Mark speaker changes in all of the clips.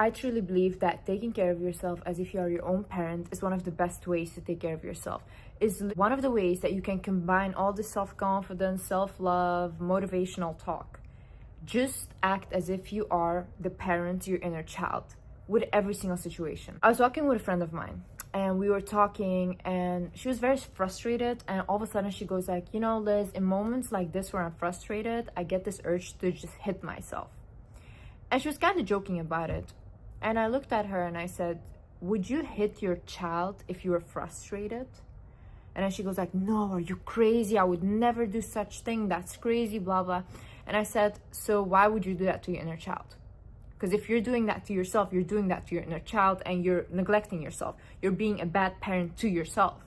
Speaker 1: I truly believe that taking care of yourself as if you are your own parent is one of the best ways to take care of yourself. Is one of the ways that you can combine all the self-confidence, self-love, motivational talk. Just act as if you are the parent to your inner child with every single situation. I was walking with a friend of mine and we were talking and she was very frustrated, and all of a sudden she goes like, you know, Liz, in moments like this where I'm frustrated, I get this urge to just hit myself. And she was kind of joking about it. And I looked at her and I said, would you hit your child if you were frustrated? And then she goes like, no, are you crazy? I would never do such thing. That's crazy, blah, blah. And I said, so why would you do that to your inner child? Because if you're doing that to yourself, you're doing that to your inner child and you're neglecting yourself. You're being a bad parent to yourself.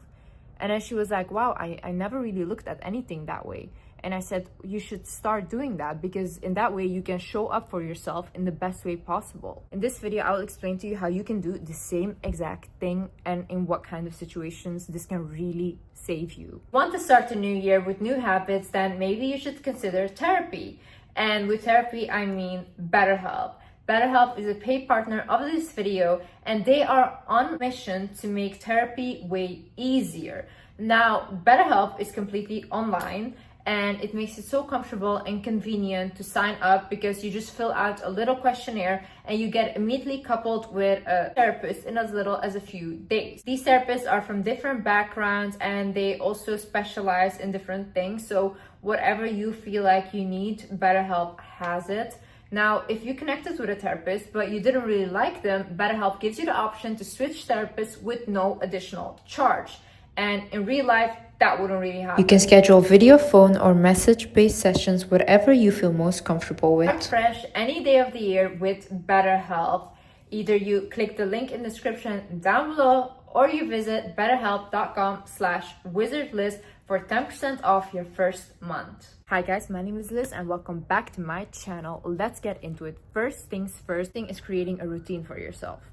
Speaker 1: And then she was like, wow, I never really looked at anything that way. And I said, you should start doing that, because in that way you can show up for yourself in the best way possible. In this video, I will explain to you how you can do the same exact thing and in what kind of situations this can really save you. Want to start the new year with new habits? Then maybe you should consider therapy. And with therapy, I mean BetterHelp. BetterHelp is a paid partner of this video, and they are on a mission to make therapy way easier. Now, BetterHelp is completely online, and it makes it so comfortable and convenient to sign up, because you just fill out a little questionnaire and you get immediately coupled with a therapist in as little as a few days. These therapists are from different backgrounds and they also specialize in different things. So whatever you feel like you need, BetterHelp has it. Now, if you connected with a therapist but you didn't really like them, BetterHelp gives you the option to switch therapists with no additional charge. And in real life, that wouldn't really happen. You can schedule video, phone, or message-based sessions, whatever you feel most comfortable with. Start fresh any day of the year with BetterHelp. Either you click the link in the description down below, or you visit betterhelp.com/wizardliz for 10% off your first month. Hi guys, my name is Liz and welcome back to my channel. Let's get into it. First things first thing is creating a routine for yourself.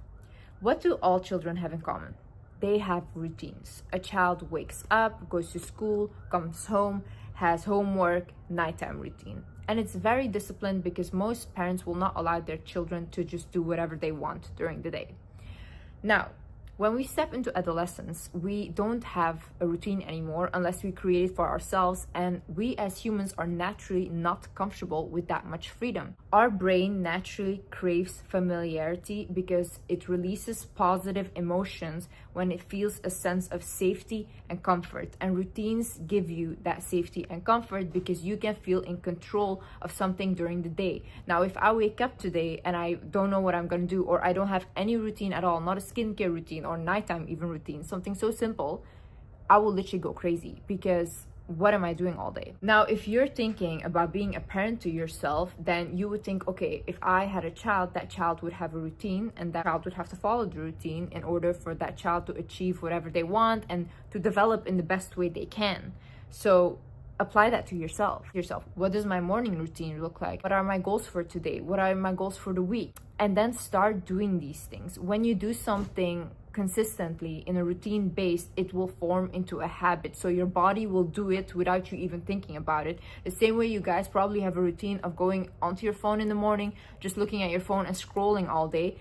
Speaker 1: What do all children have in common? They have routines. A child wakes up, goes to school, comes home, has homework, nighttime routine. And it's very disciplined because most parents will not allow their children to just do whatever they want during the day. Now, when we step into adolescence, we don't have a routine anymore unless we create it for ourselves, and we as humans are naturally not comfortable with that much freedom. Our brain naturally craves familiarity because it releases positive emotions when it feels a sense of safety and comfort, and routines give you that safety and comfort because you can feel in control of something during the day. Now, if I wake up today and I don't know what I'm gonna do, or I don't have any routine at all, not a skincare routine or nighttime even routine, something so simple, I will literally go crazy because what am I doing all day? Now, if you're thinking about being a parent to yourself, then you would think, okay, if I had a child, that child would have a routine and that child would have to follow the routine in order for that child to achieve whatever they want and to develop in the best way they can. So apply that to yourself. What does my morning routine look like? What are my goals for today? What are my goals for the week? And then start doing these things. When you do something consistently in a routine based, it will form into a habit, so your body will do it without you even thinking about it. The same way you guys probably have a routine of going onto your phone in the morning, just looking at your phone and scrolling all day.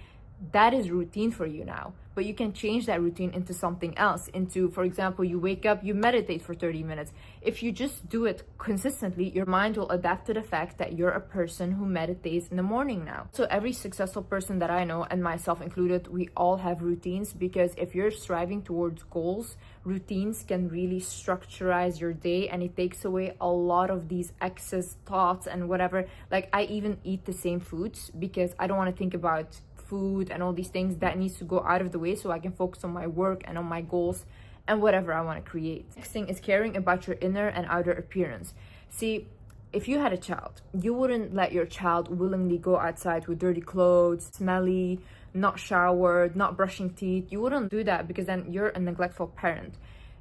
Speaker 1: That is routine for you now, but you can change that routine into something else, into, for example, you wake up, you meditate for 30 minutes. If you just do it consistently, your mind will adapt to the fact that you're a person who meditates in the morning now. So every successful person that I know, and myself included, we all have routines, because if you're striving towards goals, routines can really structurize your day, and it takes away a lot of these excess thoughts and whatever. Like, I even eat the same foods because I don't want to think about food and all these things. That needs to go out of the way so I can focus on my work and on my goals and whatever I want to create. Next thing is caring about your inner and outer appearance. See, if you had a child, you wouldn't let your child willingly go outside with dirty clothes, smelly, not showered, not brushing teeth. You wouldn't do that, because then you're a neglectful parent.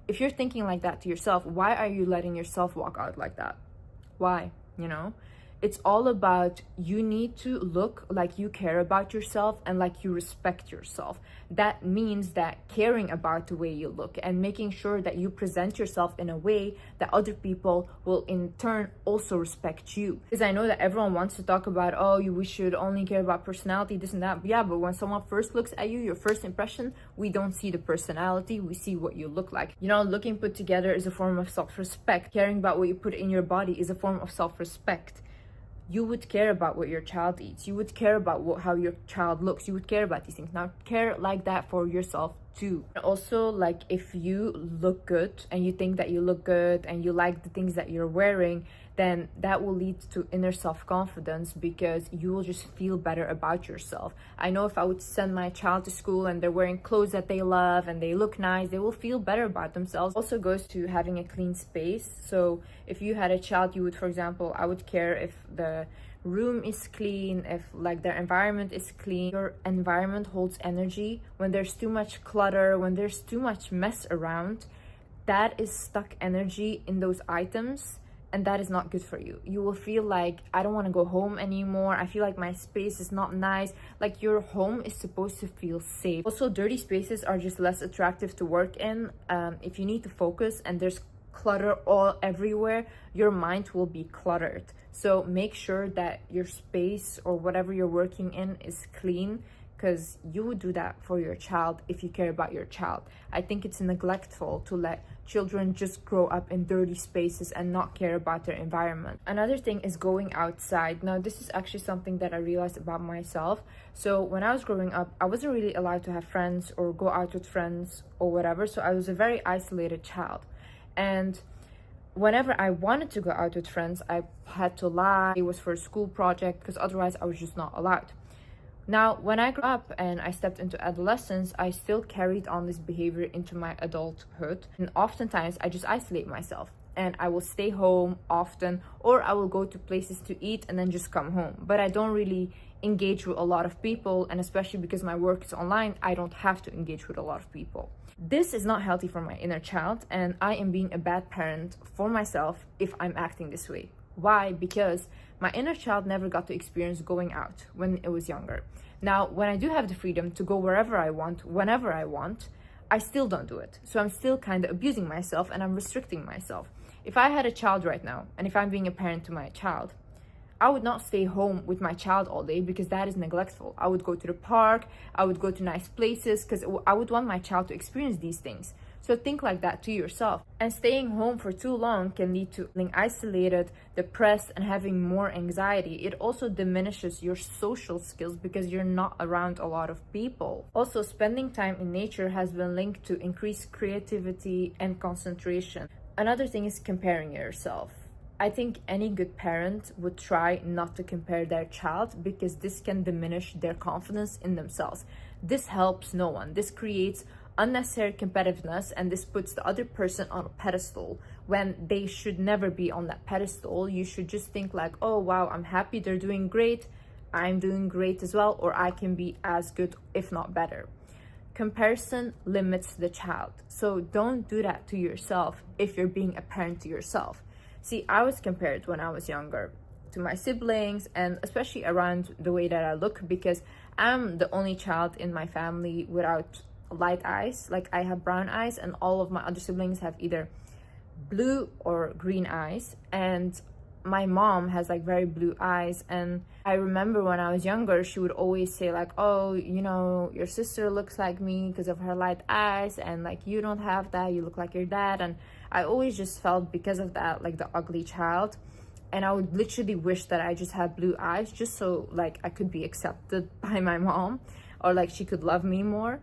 Speaker 1: If you're thinking like that to yourself, why are you letting yourself walk out like that? Why? You know? It's all about you need to look like you care about yourself and like you respect yourself. That means that caring about the way you look and making sure that you present yourself in a way that other people will in turn also respect you. Because I know that everyone wants to talk about, oh, we should only care about personality, this and that. Yeah, but when someone first looks at you, your first impression, we don't see the personality, we see what you look like. You know, looking put together is a form of self-respect. Caring about what you put in your body is a form of self-respect. You would care about what your child eats. You would care about how your child looks. You would care about these things. Now, care like that for yourself too. Also, like, if you look good and you think that you look good and you like the things that you're wearing, then that will lead to inner self-confidence because you will just feel better about yourself. I know if I would send my child to school and they're wearing clothes that they love and they look nice, they will feel better about themselves. Also goes to having a clean space. So if you had a child, you would, for example, I would care if the room is clean, if like their environment is clean. Your environment holds energy. When there's too much clutter, when there's too much mess around, that is stuck energy in those items, and that is not good for you. You will feel like, I don't want to go home anymore. I feel like my space is not nice. Like, your home is supposed to feel safe. Also, dirty spaces are just less attractive to work in. If you need to focus and there's clutter all everywhere, your mind will be cluttered. So make sure that your space or whatever you're working in is clean, because you would do that for your child if you care about your child. I think it's neglectful to let children just grow up in dirty spaces and not care about their environment. Another thing is going outside. Now, this is actually something that I realized about myself. So when I was growing up, I wasn't really allowed to have friends or go out with friends or whatever. So I was a very isolated child. And whenever I wanted to go out with friends, I had to lie. It was for a school project, because otherwise I was just not allowed. Now, when I grew up and I stepped into adolescence, I still carried on this behavior into my adulthood. And oftentimes I just isolate myself and I will stay home often, or I will go to places to eat and then just come home. But I don't really engage with a lot of people, and especially because my work is online, I don't have to engage with a lot of people. This is not healthy for my inner child, and I am being a bad parent for myself if I'm acting this way. Why? Because my inner child never got to experience going out when it was younger. Now, when I do have the freedom to go wherever I want, whenever I want, I still don't do it. So I'm still kind of abusing myself and I'm restricting myself. If I had a child right now, and if I'm being a parent to my child, I would not stay home with my child all day, because that is neglectful. I would go to the park, I would go to nice places, because I would want my child to experience these things. So think like that to yourself. And staying home for too long can lead to being isolated, depressed, and having more anxiety. It also diminishes your social skills because you're not around a lot of people. Also, spending time in nature has been linked to increased creativity and concentration. Another thing is comparing yourself. I think any good parent would try not to compare their child, because this can diminish their confidence in themselves. This helps no one. This creates unnecessary competitiveness, and this puts the other person on a pedestal when they should never be on that pedestal. You should just think like, oh wow, I'm happy they're doing great, I'm doing great as well, or I can be as good if not better. Comparison limits the child, so don't do that to yourself if you're being a parent to yourself. See, I was compared when I was younger to my siblings, and especially around the way that I look, because I'm the only child in my family without light eyes. Like, I have brown eyes and all of my other siblings have either blue or green eyes, and my mom has like very blue eyes. And I remember when I was younger, she would always say like, oh, you know, your sister looks like me because of her light eyes, and like, you don't have that, you look like your dad. And I always just felt, because of that, like the ugly child. And I would literally wish that I just had blue eyes, just so like I could be accepted by my mom, or like she could love me more.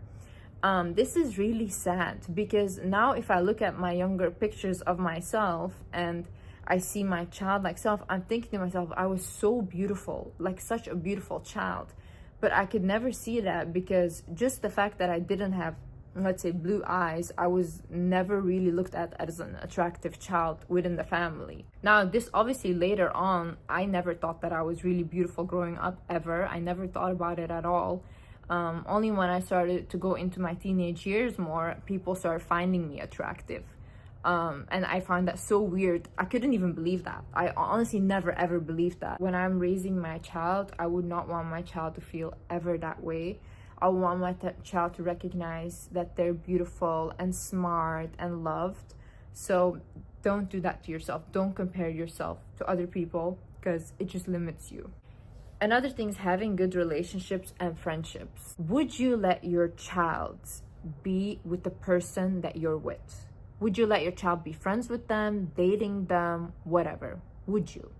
Speaker 1: This is really sad, because now if I look at my younger pictures of myself and I see my childlike self, I'm thinking to myself, I was so beautiful, like such a beautiful child. But I could never see that, because just the fact that I didn't have, let's say, blue eyes, I was never really looked at as an attractive child within the family. Now, this obviously later on, I never thought that I was really beautiful growing up ever. I never thought about it at all. Only when I started to go into my teenage years more, people started finding me attractive. And I find that so weird. I couldn't even believe that. I honestly never ever believed that. When I'm raising my child, I would not want my child to feel ever that way. I want my child to recognize that they're beautiful and smart and loved. So don't do that to yourself. Don't compare yourself to other people, because it just limits you. Another thing is having good relationships and friendships. Would you let your child be with the person that you're with? Would you let your child be friends with them, dating them, whatever? Would you?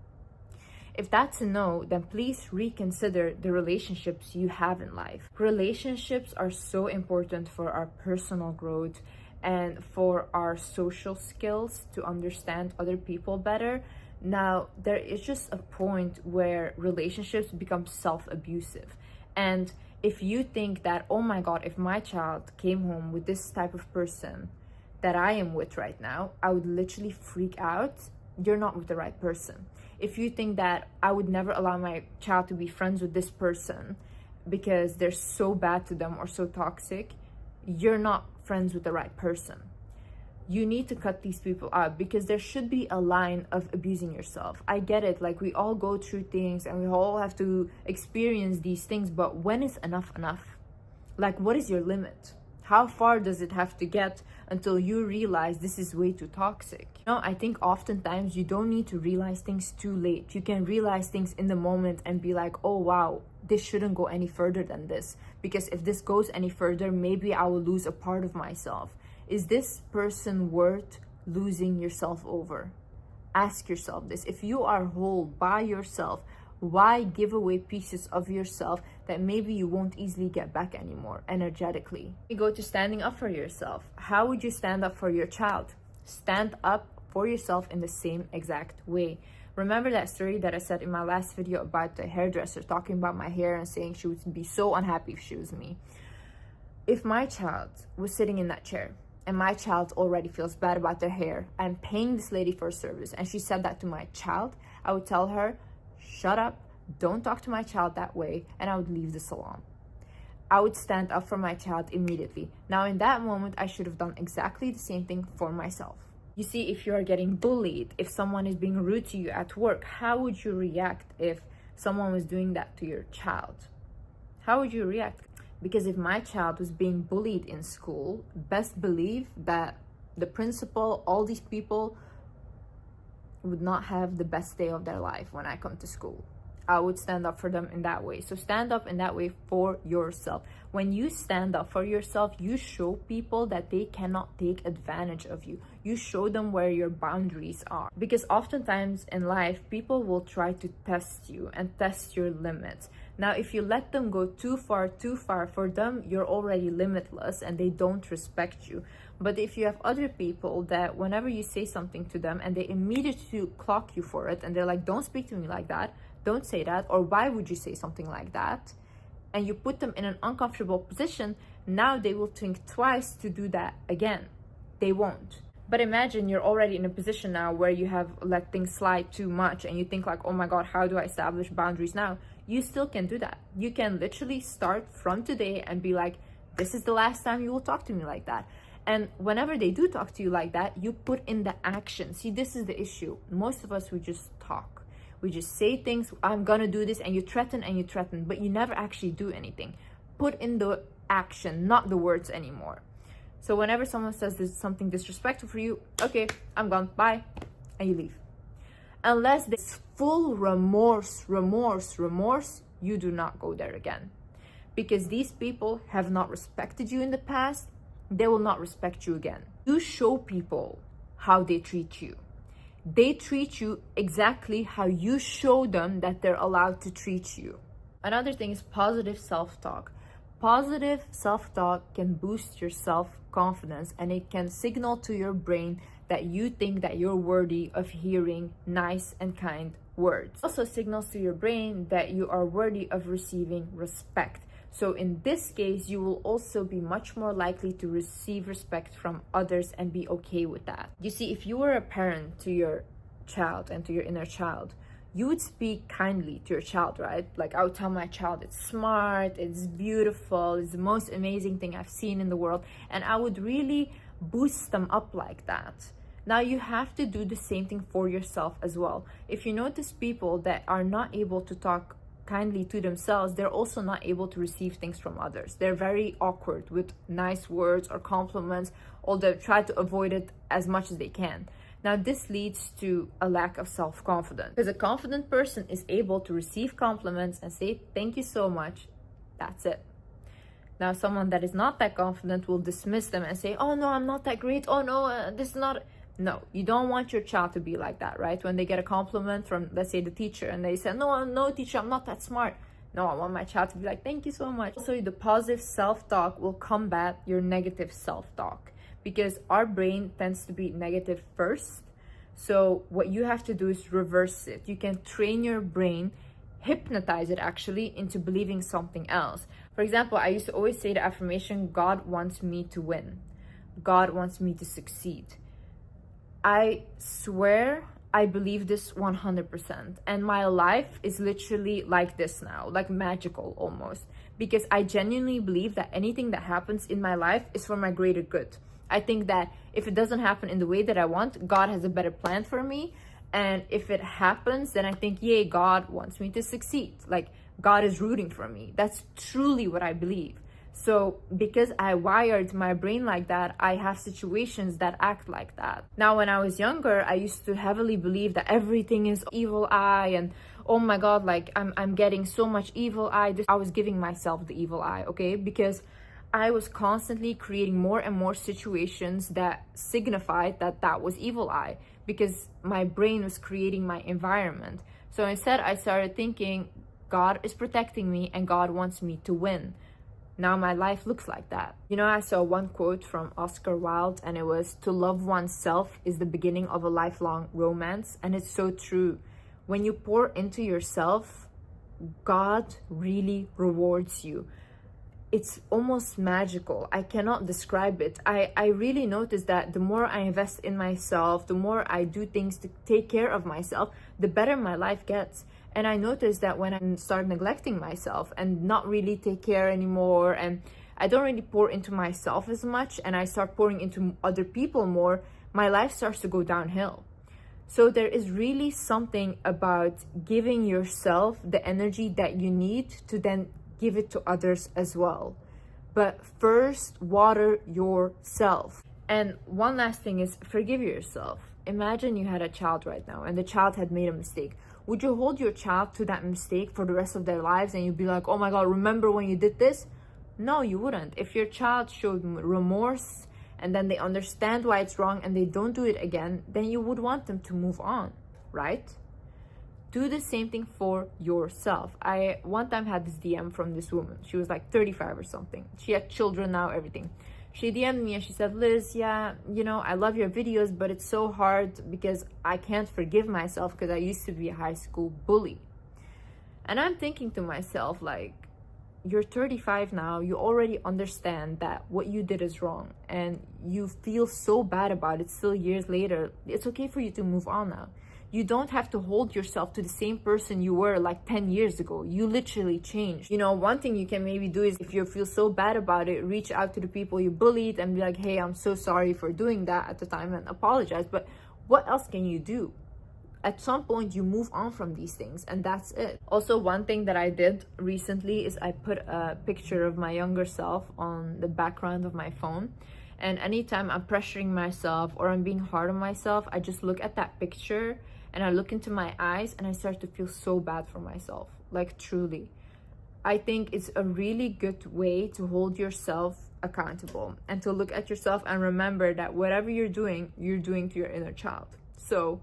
Speaker 1: If that's a no, then please reconsider the relationships you have in life. Relationships are so important for our personal growth and for our social skills to understand other people better. Now, there is just a point where relationships become self-abusive. And if you think that, oh my God, if my child came home with this type of person that I am with right now, I would literally freak out. You're not with the right person. If you think that I would never allow my child to be friends with this person because they're so bad to them or so toxic, you're not friends with the right person. You need to cut these people out, because there should be a line of abusing yourself. I get it, like we all go through things and we all have to experience these things, but when is enough enough? Like, what is your limit? How far does it have to get until you realize this is way too toxic? You know, I think oftentimes you don't need to realize things too late. You can realize things in the moment and be like, oh wow, this shouldn't go any further than this. Because if this goes any further, maybe I will lose a part of myself. Is this person worth losing yourself over? Ask yourself this. If you are whole by yourself, why give away pieces of yourself that maybe you won't easily get back anymore energetically? You go to standing up for yourself. How would you stand up for your child? Stand up for yourself in the same exact way. Remember that story that I said in my last video about the hairdresser talking about my hair and saying she would be so unhappy if she was me? If my child was sitting in that chair and my child already feels bad about their hair, I'm paying this lady for a service, and she said that to my child, I would tell her, shut up, don't talk to my child that way, and I would leave the salon. I would stand up for my child immediately. Now, in that moment, I should have done exactly the same thing for myself. You see, if you are getting bullied, if someone is being rude to you at work, how would you react if someone was doing that to your child? How would you react? Because if my child was being bullied in school, best believe that the principal, all these people would not have the best day of their life when I come to school. I would stand up for them in that way. So stand up in that way for yourself. When you stand up for yourself, you show people that they cannot take advantage of you. You show them where your boundaries are. Because oftentimes in life, people will try to test you and test your limits. Now, if you let them go too far, for them, you're already limitless and they don't respect you. But if you have other people that whenever you say something to them and they immediately clock you for it and they're like, don't speak to me like that, don't say that, or why would you say something like that? And you put them in an uncomfortable position, now they will think twice to do that again. They won't. But imagine you're already in a position now where you have let things slide too much and you think like, oh my God, how do I establish boundaries now? You still can do that. You can literally start from today and be like, this is the last time you will talk to me like that. And whenever they do talk to you like that, you put in the action. See, this is the issue. Most of us, we just talk. We just say things, I'm gonna do this, and you threaten, but you never actually do anything. Put in the action, not the words anymore. So whenever someone says there's something disrespectful for you, okay, I'm gone, bye, and you leave. Unless there's full remorse, you do not go there again. Because these people have not respected you in the past, they will not respect you again. You show people how they treat you. They treat you exactly how you show them that they're allowed to treat you. Another thing is positive self-talk. Positive self-talk can boost your self-confidence and it can signal to your brain that you think that you're worthy of hearing nice and kind words. It also signals to your brain that you are worthy of receiving respect. So in this case, you will also be much more likely to receive respect from others and be okay with that. You see, if you were a parent to your child and to your inner child, you would speak kindly to your child, right? Like I would tell my child, it's smart, it's beautiful, it's the most amazing thing I've seen in the world. And I would really boost them up like that. Now you have to do the same thing for yourself as well. If you notice people that are not able to talk kindly to themselves, they're also not able to receive things from others. They're very awkward with nice words or compliments, or they try to avoid it as much as they can. Now this leads to a lack of self-confidence, because a confident person is able to receive compliments and say thank you so much. That's it. Now someone that is not that confident will dismiss them and say, oh no, I'm not that great, oh no, this is not. No, you don't want your child to be like that, right? When they get a compliment from, let's say, the teacher, and they say, no teacher, I'm not that smart. No, I want my child to be like, thank you so much. Also, the positive self-talk will combat your negative self-talk, because our brain tends to be negative first. So what you have to do is reverse it. You can train your brain, hypnotize it actually, into believing something else. For example, I used to always say the affirmation, God wants me to win. God wants me to succeed. I swear I believe this 100%, and my life is literally like this now, like magical almost, because I genuinely believe that anything that happens in my life is for my greater good. I think that if it doesn't happen in the way that I want, God has a better plan for me, and if it happens, then I think, yay, God wants me to succeed, like God is rooting for me. That's truly what I believe. So because I wired my brain like that, I have situations that act like that. Now, when I was younger, I used to heavily believe that everything is evil eye, and oh my God, like I'm getting so much evil eye. I was giving myself the evil eye, okay? Because I was constantly creating more and more situations that signified that that was evil eye, because my brain was creating my environment. So instead, I started thinking, God is protecting me and God wants me to win. Now my life looks like that. You know, I saw one quote from Oscar Wilde, and it was, to love oneself is the beginning of a lifelong romance. And it's so true. When you pour into yourself, God really rewards you. It's almost magical. I cannot describe it. I really noticed that the more I invest in myself, the more I do things to take care of myself, the better my life gets. And I noticed that when I start neglecting myself and not really take care anymore, and I don't really pour into myself as much, and I start pouring into other people more, my life starts to go downhill. So there is really something about giving yourself the energy that you need to then give it to others as well. But first, water yourself. And one last thing is, forgive yourself. Imagine you had a child right now and the child had made a mistake. Would you hold your child to that mistake for the rest of their lives and you'd be like, oh my God, remember when you did this? No, you wouldn't. If your child showed remorse and then they understand why it's wrong and they don't do it again, then you would want them to move on, right? Do the same thing for yourself. I one time had this DM from this woman. She was like 35 or something. She had children now, everything. She DM'd me and she said, Liz, yeah, you know, I love your videos, but it's so hard because I can't forgive myself because I used to be a high school bully. And I'm thinking to myself, like, you're 35 now, you already understand that what you did is wrong and you feel so bad about it still years later. It's okay for you to move on now. You don't have to hold yourself to the same person you were like 10 years ago. You literally changed. You know, one thing you can maybe do is, if you feel so bad about it, reach out to the people you bullied and be like, hey, I'm so sorry for doing that at the time, and apologize. But what else can you do? At some point, you move on from these things, and that's it. Also, one thing that I did recently is I put a picture of my younger self on the background of my phone. And anytime I'm pressuring myself or I'm being hard on myself, I just look at that picture and I look into my eyes and I start to feel so bad for myself. Like, truly. I think it's a really good way to hold yourself accountable and to look at yourself and remember that whatever you're doing to your inner child. So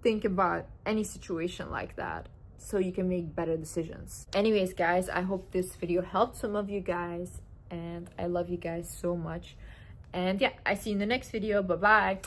Speaker 1: think about any situation like that so you can make better decisions. Anyways, guys, I hope this video helped some of you guys, and I love you guys so much. And yeah, I see you in the next video. Bye bye.